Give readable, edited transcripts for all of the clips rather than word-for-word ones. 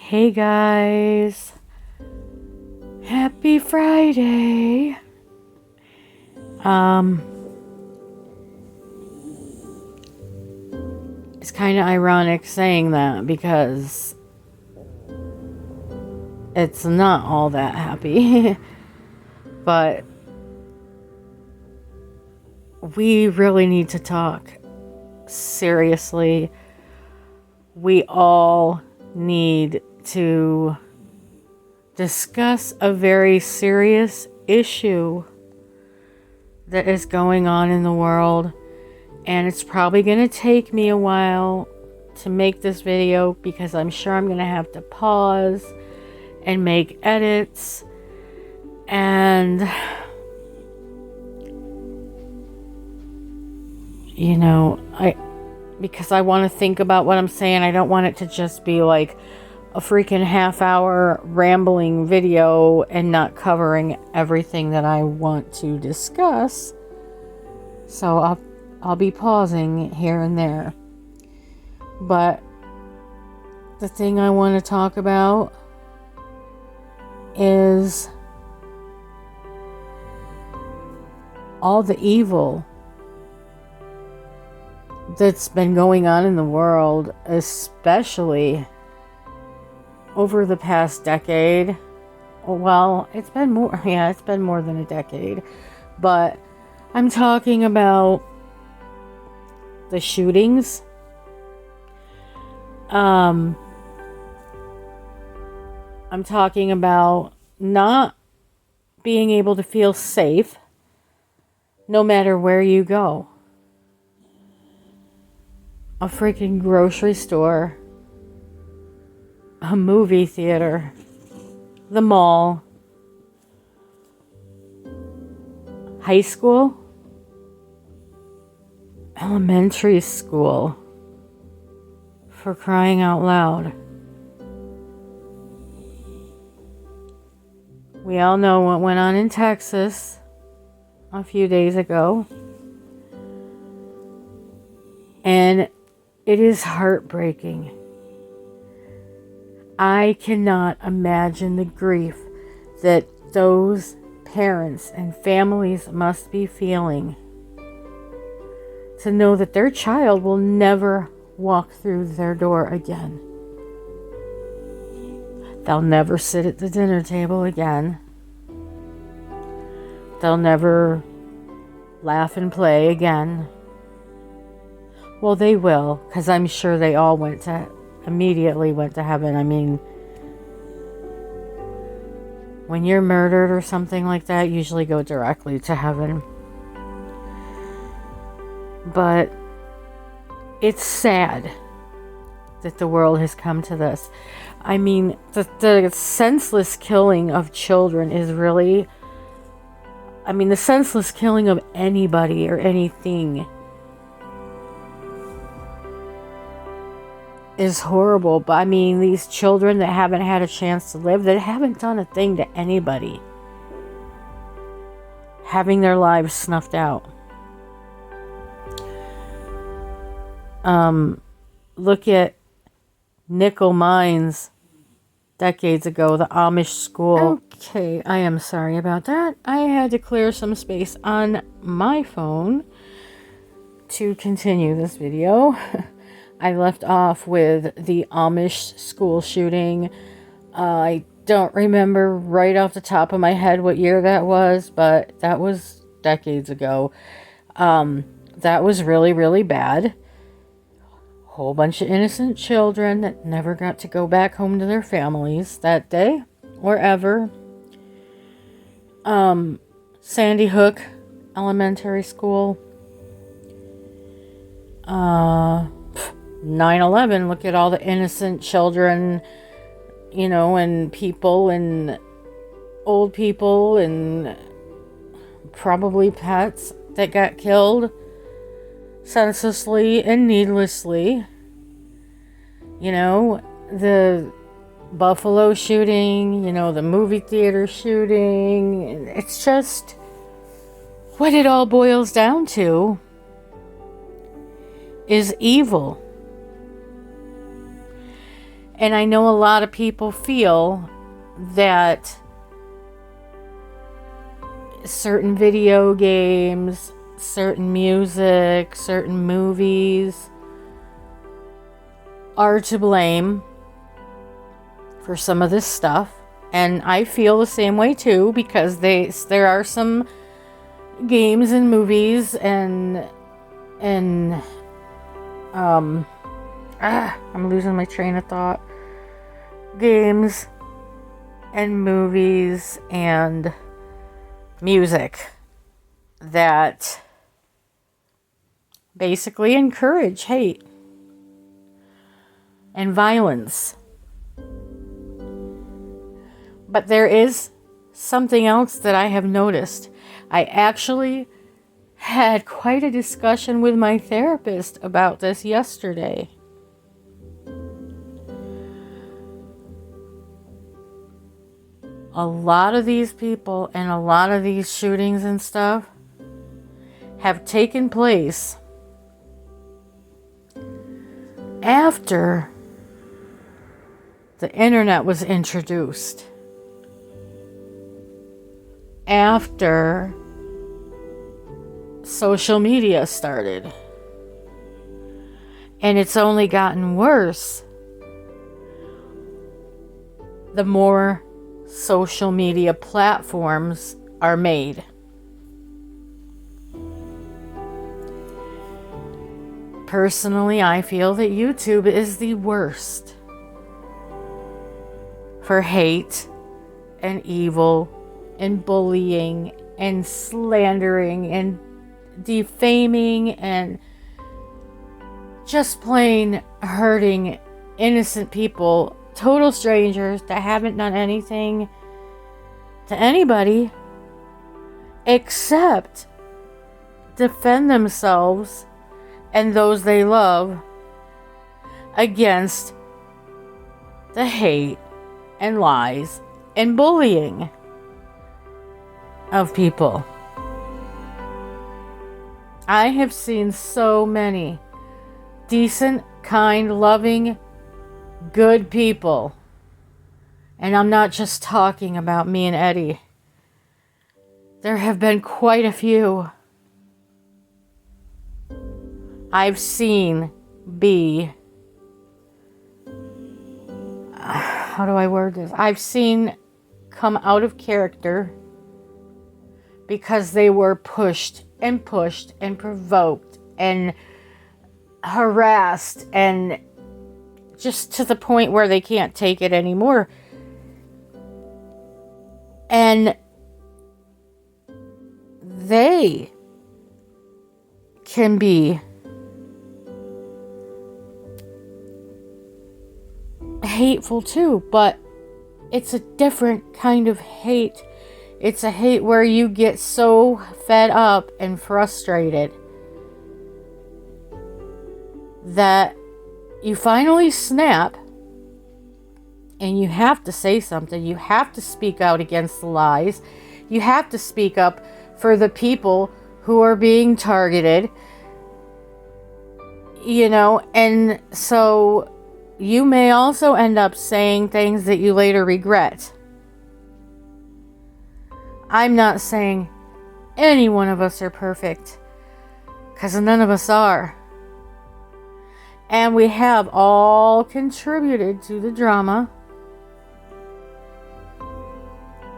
Hey guys, happy Friday. It's kind of ironic saying that because it's not all that happy, but we really need to talk. Seriously, we all need to discuss a very serious issue that is going on in the world, and it's probably going to take me a while to make this video because I'm sure I'm going to have to pause and make edits, and because I want to think about what I'm saying. I don't want it to just be like a freaking half-hour rambling video and not covering everything that I want to discuss. So I'll be pausing here and there. But the thing I want to talk about is all the evil that's been going on in the world, especially over the past decade. Well, it's been more than a decade. But I'm talking about the shootings. I'm talking about not being able to feel safe no matter where you go. A freaking grocery store, a movie theater, the mall, high school, elementary school, for crying out loud. We all know what went on in Texas a few days ago, and it is heartbreaking. I cannot imagine the grief that those parents and families must be feeling to know that their child will never walk through their door again. They'll never sit at the dinner table again. They'll never laugh and play again. Well, they will, because I'm sure they all immediately went to heaven. I mean, when you're murdered or something like that, you usually go directly to heaven. But it's sad that the world has come to this. I mean, the senseless killing of children is really... the senseless killing of anybody or anything is horrible. But these children that haven't had a chance to live, that haven't done a thing to anybody, having their lives snuffed out. Look at nickel mines decades ago, the Amish school. Okay, I am sorry about that. I had to clear some space on my phone to continue this video. I left off with the Amish school shooting. I don't remember right off the top of my head what year that was, but that was decades ago. That was really, really bad. Whole bunch of innocent children that never got to go back home to their families that day or ever. Sandy Hook Elementary School. 9/11, look at all the innocent children, and people and old people and probably pets that got killed senselessly and needlessly. The Buffalo shooting, the movie theater shooting. It's just what it all boils down to is evil. And I know a lot of people feel that certain video games, certain music, certain movies are to blame for some of this stuff. And I feel the same way too, because there are some games and movies and I'm losing my train of thought. Games and movies and music that basically encourage hate and violence. But there is something else that I have noticed. I actually had quite a discussion with my therapist about this yesterday. A lot of these people and a lot of these shootings and stuff have taken place after the internet was introduced. After social media started. And it's only gotten worse the more social media platforms are made. Personally, I feel that YouTube is the worst for hate and evil and bullying and slandering and defaming and just plain hurting innocent people, total strangers that haven't done anything to anybody except defend themselves and those they love against the hate and lies and bullying of people. I have seen so many decent, kind, loving, good people. And I'm not just talking about me and Eddie. There have been quite a few I've seen be... how do I word this? I've seen come out of character because they were pushed and provoked and harassed and just to the point where they can't take it anymore. And they can be hateful too, but it's a different kind of hate. It's a hate where you get so fed up and frustrated that you finally snap and you have to say something. You have to speak out against the lies. You have to speak up for the people who are being targeted. You know, and so you may also end up saying things that you later regret. I'm not saying any one of us are perfect, because none of us are. And we have all contributed to the drama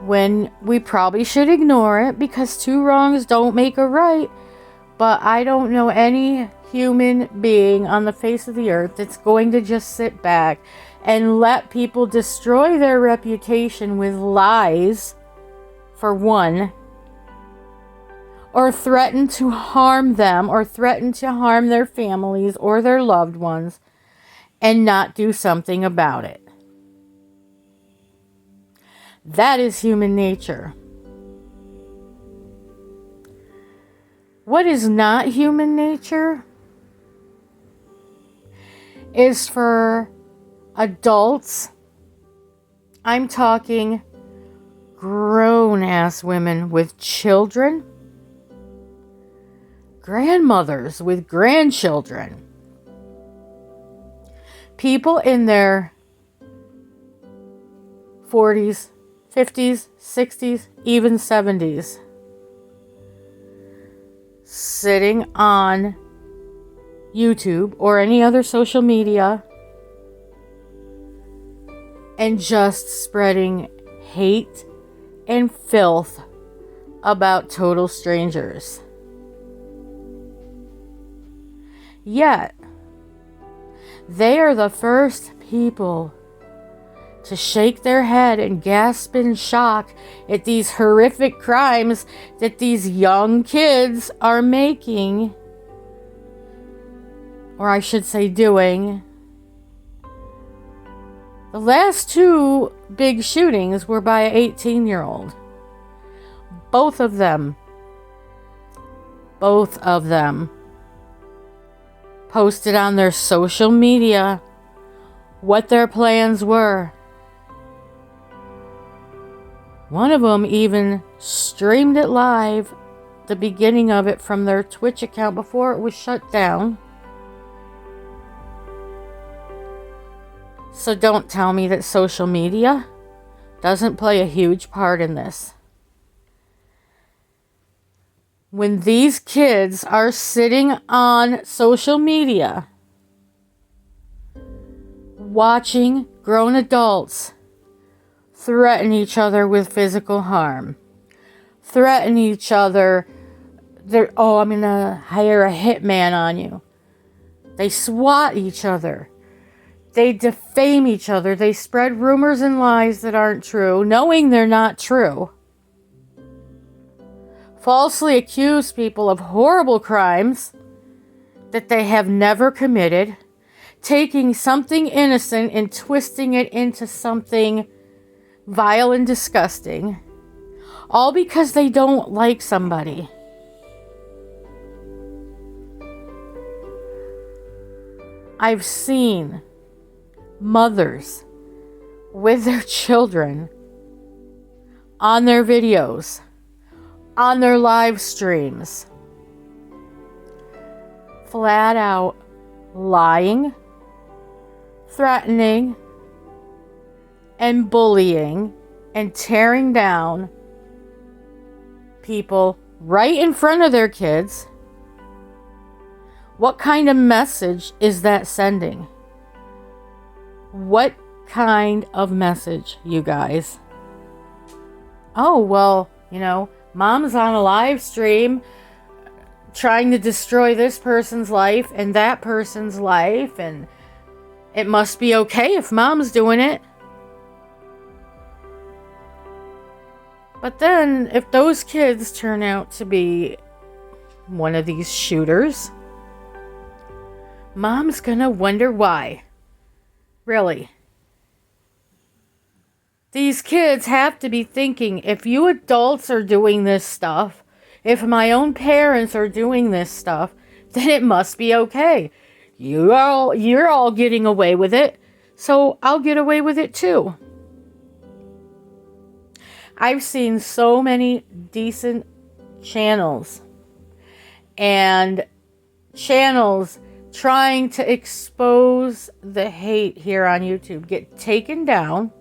when we probably should ignore it, because two wrongs don't make a right. But I don't know any human being on the face of the earth that's going to just sit back and let people destroy their reputation with lies, for one, or threaten to harm them, or threaten to harm their families or their loved ones, and not do something about it. That is human nature. What is not human nature is for adults, I'm talking grown-ass women with children, grandmothers with grandchildren, people in their 40s, 50s, 60s, even 70s. Sitting on YouTube or any other social media and just spreading hate and filth about total strangers. Yet, they are the first people to shake their head and gasp in shock at these horrific crimes that these young kids are making, or I should say doing. The last two big shootings were by an 18-year-old. Both of them posted on their social media what their plans were. One of them even streamed it live, the beginning of it, from their Twitch account before it was shut down. So don't tell me that social media doesn't play a huge part in this. When these kids are sitting on social media watching grown adults threaten each other with physical harm, threaten each other, I'm going to hire a hitman on you. They swat each other. They defame each other. They spread rumors and lies that aren't true, knowing they're not true. Falsely accuse people of horrible crimes that they have never committed, taking something innocent and twisting it into something vile and disgusting, all because they don't like somebody. I've seen mothers with their children on their videos, on their live streams, flat out lying, threatening, and bullying and tearing down people right in front of their kids. What kind of message is that sending? What kind of message, you guys? Oh, well, mom's on a live stream trying to destroy this person's life and that person's life, and it must be okay if mom's doing it. But then, if those kids turn out to be one of these shooters, mom's gonna wonder why. Really. These kids have to be thinking, if you adults are doing this stuff, if my own parents are doing this stuff, then it must be okay. You're all getting away with it, so I'll get away with it too. I've seen so many decent channels and channels trying to expose the hate here on YouTube get taken down,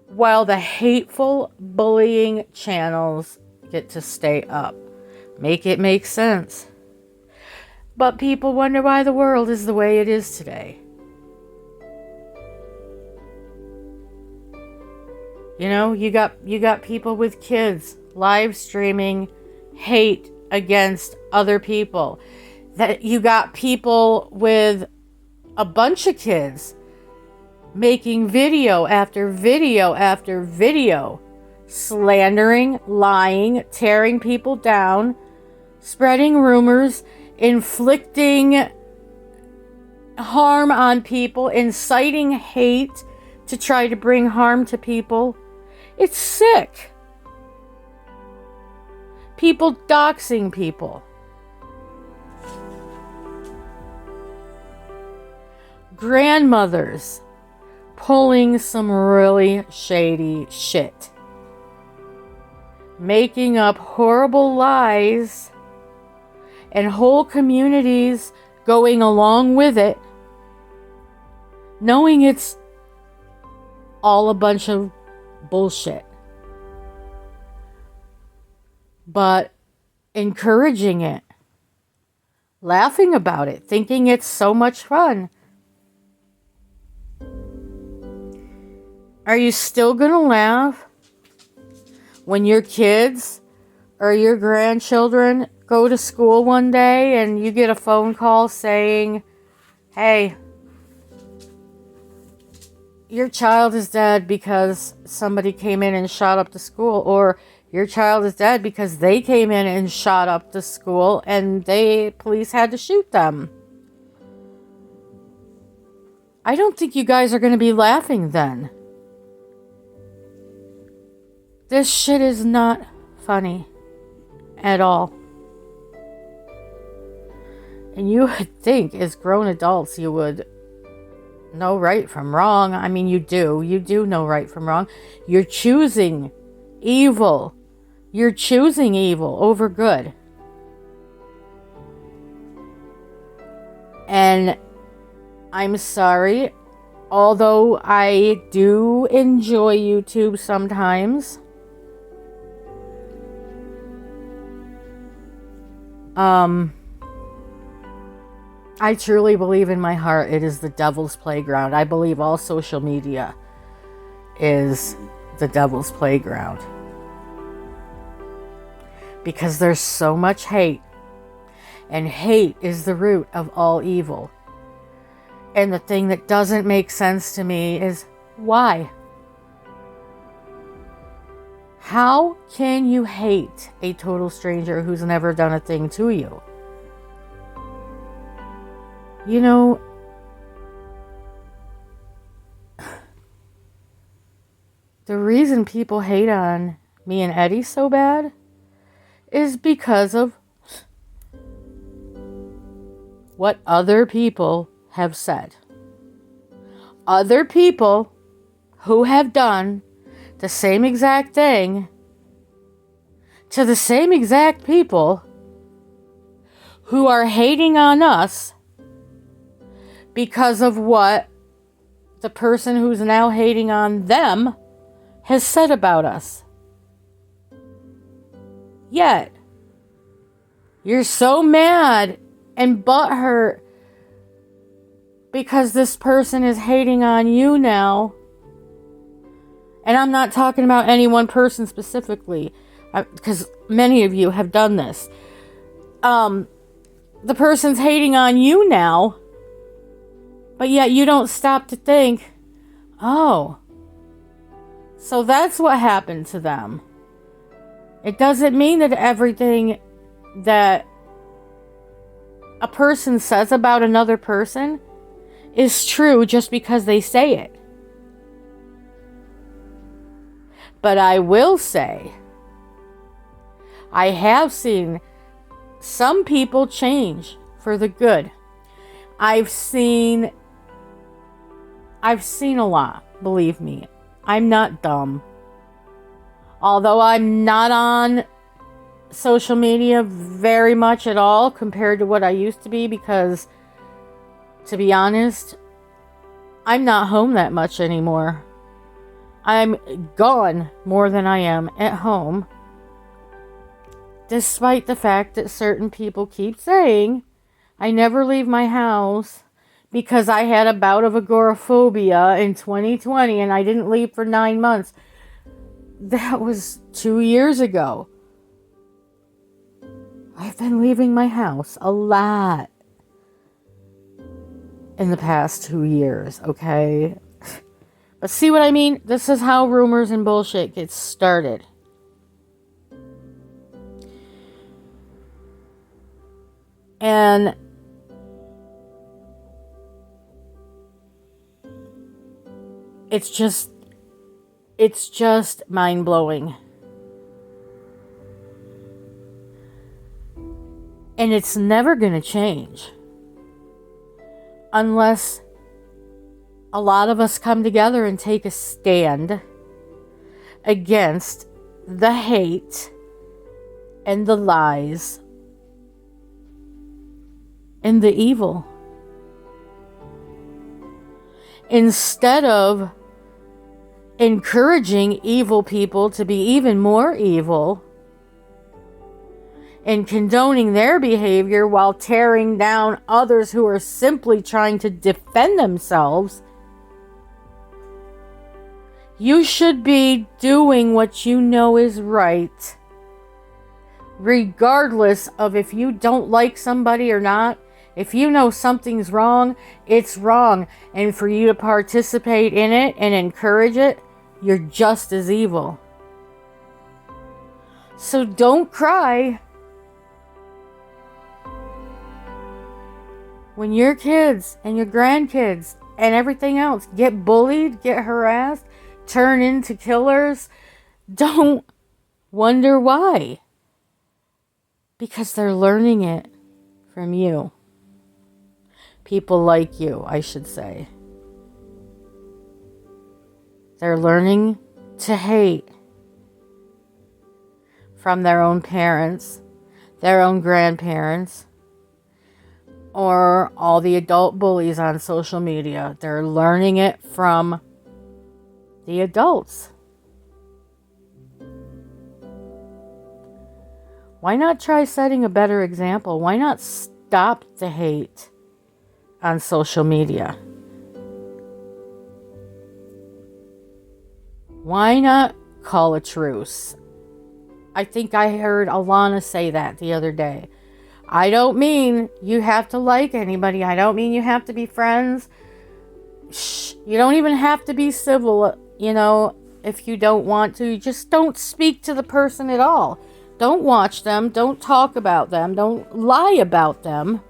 while the hateful bullying channels get to stay up. Make it make sense. But people wonder why the world is the way it is today. You got people with kids live streaming hate against other people. That you got people with a bunch of kids making video after video after video, slandering, lying, tearing people down, spreading rumors, inflicting harm on people, inciting hate to try to bring harm to people. It's sick. People doxing people. Grandmothers pulling some really shady shit. Making up horrible lies, and whole communities going along with it, knowing it's all a bunch of bullshit. But encouraging it, laughing about it, thinking it's so much fun. Are you still going to laugh when your kids or your grandchildren go to school one day and you get a phone call saying, hey, your child is dead because somebody came in and shot up the school, or your child is dead because they came in and shot up the school and police had to shoot them? I don't think you guys are going to be laughing then. This shit is not funny at all. And you would think as grown adults you would know right from wrong. I mean, you do know right from wrong. You're choosing evil. You're choosing evil over good. And I'm sorry, although I do enjoy YouTube sometimes, I truly believe in my heart it is the devil's playground. I believe all social media is the devil's playground. Because there's so much hate. And hate is the root of all evil. And the thing that doesn't make sense to me is why? How can you hate a total stranger who's never done a thing to you? You know, the reason people hate on me and Eddie so bad is because of what other people have said. Other people who have done the same exact thing to the same exact people who are hating on us because of what the person who's now hating on them has said about us. Yet, you're so mad and butthurt because this person is hating on you now. And I'm not talking about any one person specifically, because many of you have done this. The person's hating on you now, but yet you don't stop to think, oh, so that's what happened to them. It doesn't mean that everything that a person says about another person is true just because they say it. But I will say, I have seen some people change for the good. I've seen a lot, believe me. I'm not dumb. Although I'm not on social media very much at all compared to what I used to be, because, to be honest, I'm not home that much anymore. I'm gone more than I am at home. Despite the fact that certain people keep saying I never leave my house because I had a bout of agoraphobia in 2020 and I didn't leave for 9 months. That was 2 years ago. I've been leaving my house a lot in the past 2 years, okay? But see what I mean? This is how rumors and bullshit gets started. And it's just mind-blowing. And it's never going to change unless a lot of us come together and take a stand against the hate and the lies and the evil. Instead of encouraging evil people to be even more evil and condoning their behavior while tearing down others who are simply trying to defend themselves. You should be doing what you know is right, regardless of if you don't like somebody or not. If you know something's wrong, it's wrong. And for you to participate in it and encourage it, you're just as evil. So don't cry when your kids and your grandkids and everything else get bullied, get harassed, turn into killers. Don't wonder why. Because they're learning it from you. People like you, I should say. They're learning to hate from their own parents, their own grandparents, or all the adult bullies on social media. They're learning it from the adults. Why not try setting a better example? Why not stop the hate on social media? Why not call a truce? I think I heard Alana say that the other day. I don't mean you have to like anybody. I don't mean you have to be friends. You don't even have to be civil, if you don't want to. You just don't speak to the person at all. Don't watch them. Don't talk about them. Don't lie about them.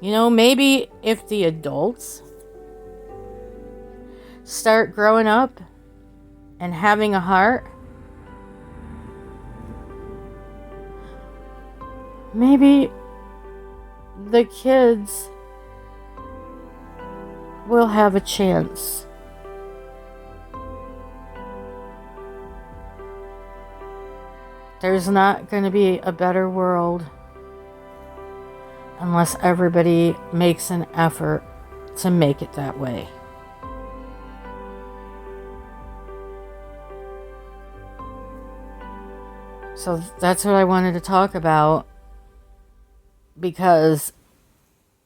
Maybe if the adults start growing up and having a heart, maybe the kids will have a chance. There's not going to be a better world unless everybody makes an effort to make it that way. So that's what I wanted to talk about, because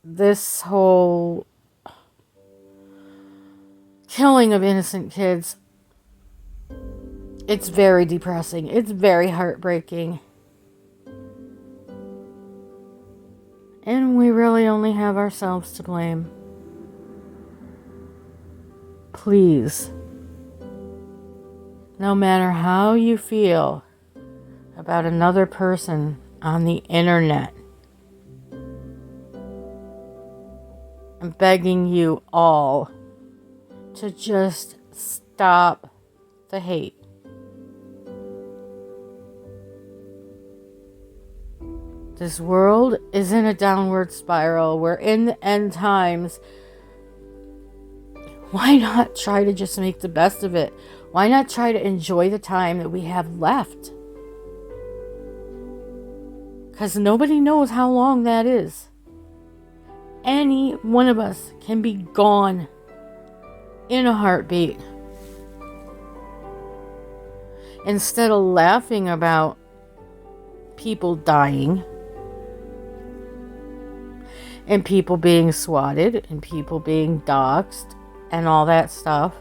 this whole killing of innocent kids, it's very depressing. It's very heartbreaking. And we really only have ourselves to blame. Please, no matter how you feel about another person on the internet, I'm begging you all to just stop the hate. This world is in a downward spiral. We're in the end times. Why not try to just make the best of it? Why not try to enjoy the time that we have left? Because nobody knows how long that is. Any one of us can be gone in a heartbeat. Instead of laughing about people dying and people being swatted and people being doxxed and all that stuff,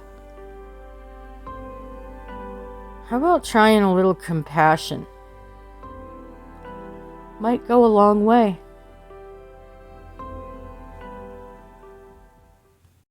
how about trying a little compassion? Might go a long way.